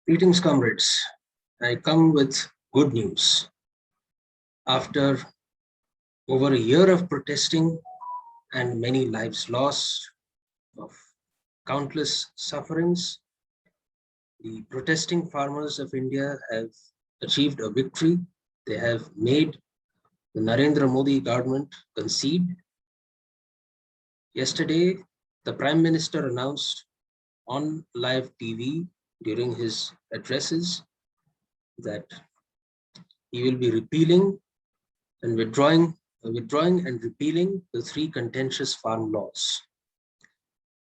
Greetings, comrades. I come with good news. After over a year of protesting and many lives lost, of countless sufferings, the protesting farmers of India have achieved a victory. They have made the Narendra Modi government concede. Yesterday, the Prime Minister announced on live TV during his addresses that he will be repealing and withdrawing and repealing the three contentious farm laws.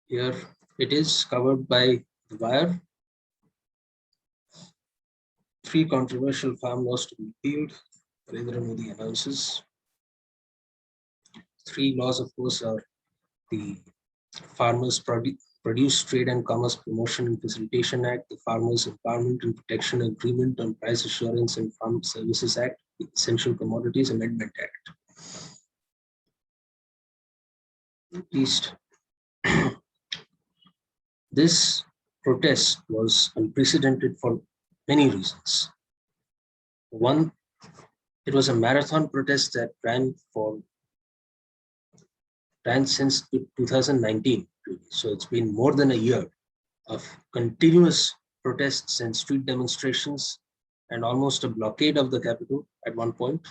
Here it is covered by the wire. Three controversial farm laws to be repealed, Narendra Modi announces. Three laws, of course, are the Farmers Produce Trade and Commerce Promotion and Facilitation Act, the Farmers Empowerment and Protection Agreement on Price Assurance and Farm Services Act, the Essential Commodities Amendment Act. At least this protest was unprecedented for many reasons. One, it was a marathon protest that ran since 2019. So it's been more than a year of continuous protests and street demonstrations and almost a blockade of the capital at one point.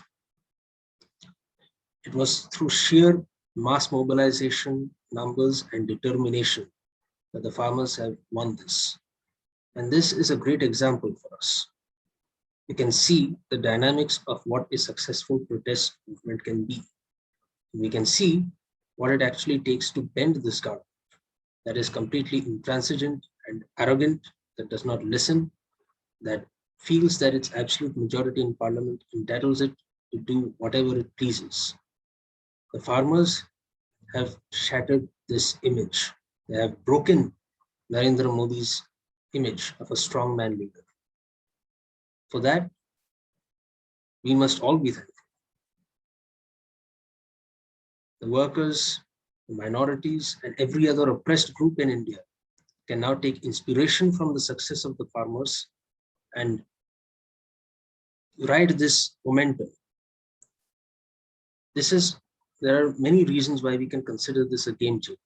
It was through sheer mass mobilization, numbers, and determination that the farmers have won this. And this is a great example for us. We can see the dynamics of what a successful protest movement can be. We can see what it actually takes to bend this government that is completely intransigent and arrogant, that does not listen, that feels that its absolute majority in parliament entitles it to do whatever it pleases. The farmers have shattered this image. They have broken Narendra Modi's image of a strongman leader. For that, we must all be thankful. The workers, the minorities, and every other oppressed group in India can now take inspiration from the success of the farmers and ride this momentum. There are many reasons why we can consider this a game changer.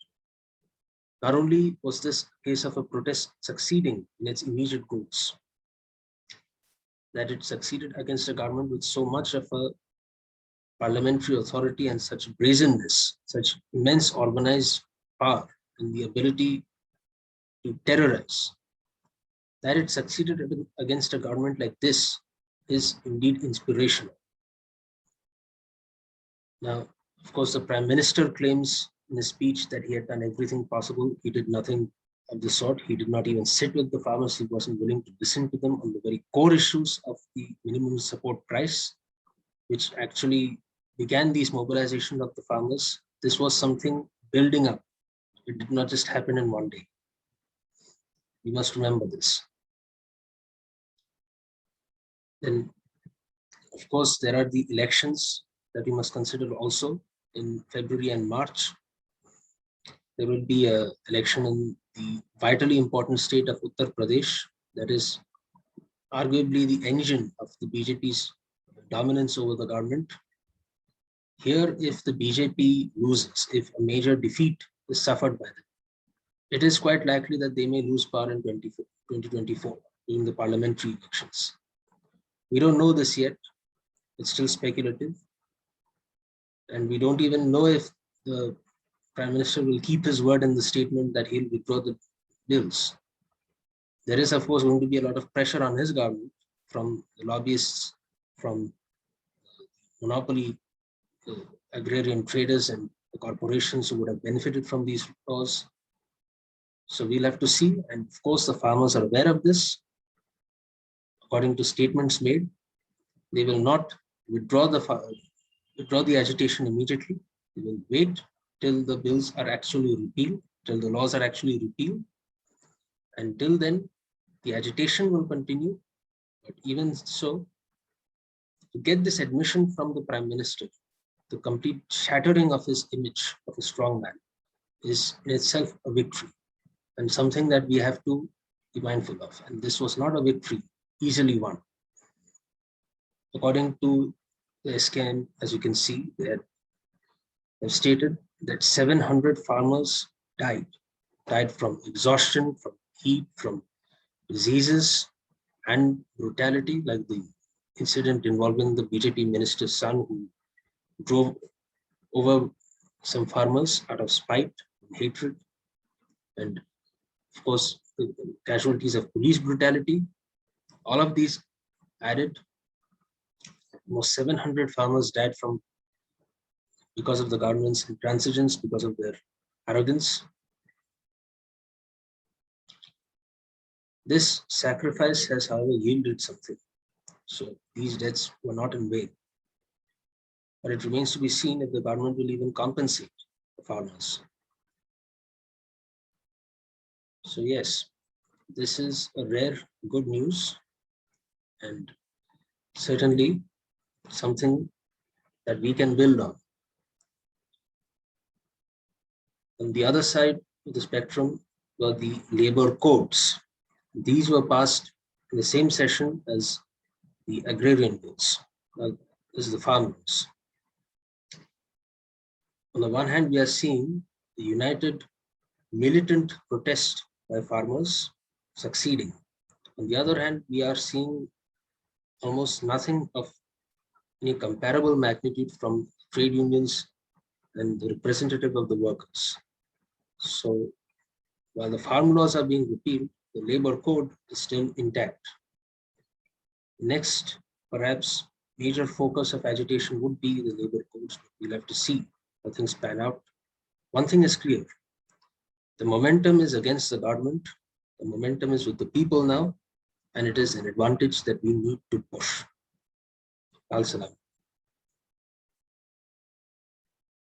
Not only was this a case of a protest succeeding in its immediate goals, that it succeeded against a government with so much of a parliamentary authority and such brazenness, such immense organized power and the ability to terrorize, that it succeeded against a government like this is indeed inspirational. Now, of course, the Prime Minister claims in his speech that he had done everything possible. He did nothing of the sort. He did not even sit with the farmers. He wasn't willing to listen to them on the very core issues of the minimum support price, which actually began these mobilization of the farmers. This was something building up. It did not just happen in one day. We must remember this. Then, of course, there are the elections that we must consider also in February and March. There will be an election in the vitally important state of Uttar Pradesh, that is arguably the engine of the BJP's dominance over the government. Here, if the BJP loses, if a major defeat is suffered by them, it is quite likely that they may lose power in 2024 during the parliamentary elections. We don't know this yet. It's still speculative. And we don't even know if the Prime Minister will keep his word in the statement that he'll withdraw the bills. There is, of course, going to be a lot of pressure on his government from the lobbyists, from monopoly agrarian traders and the corporations who would have benefited from these laws. So we'll have to see. And of course, the farmers are aware of this. According to statements made, they will not withdraw the agitation immediately. They will wait till the bills are actually repealed, till the laws are actually repealed. Until then, the agitation will continue. But even so, to get this admission from the Prime Minister, the complete shattering of his image of a strong man is in itself a victory, and something that we have to be mindful of. And this was not a victory easily won. According to the SKN, as you can see, they have stated that 700 farmers died from exhaustion, from heat, from diseases, and brutality, like the incident involving the BJP minister's son who drove over some farmers out of spite and hatred, and of course the casualties of police brutality. All of these added, almost 700 farmers died from because of the government's intransigence, because of their arrogance. This sacrifice has, however, yielded something. So these deaths were not in vain. But it remains to be seen if the government will even compensate the farmers. So yes, this is a rare good news, and certainly something that we can build on. On the other side of the spectrum were the labor codes. These were passed in the same session as the agrarian bills, as the farm bills. On the one hand, we are seeing the united militant protest by farmers succeeding. On the other hand, we are seeing almost nothing of any comparable magnitude from trade unions and the representative of the workers. So while the farm laws are being repealed, the labor code is still intact. Next, perhaps, major focus of agitation would be the labor codes. We'll have to see how things pan out. One thing is clear: the momentum is against the government. The momentum is with the people now, and it is an advantage that we need to push. Al Salam.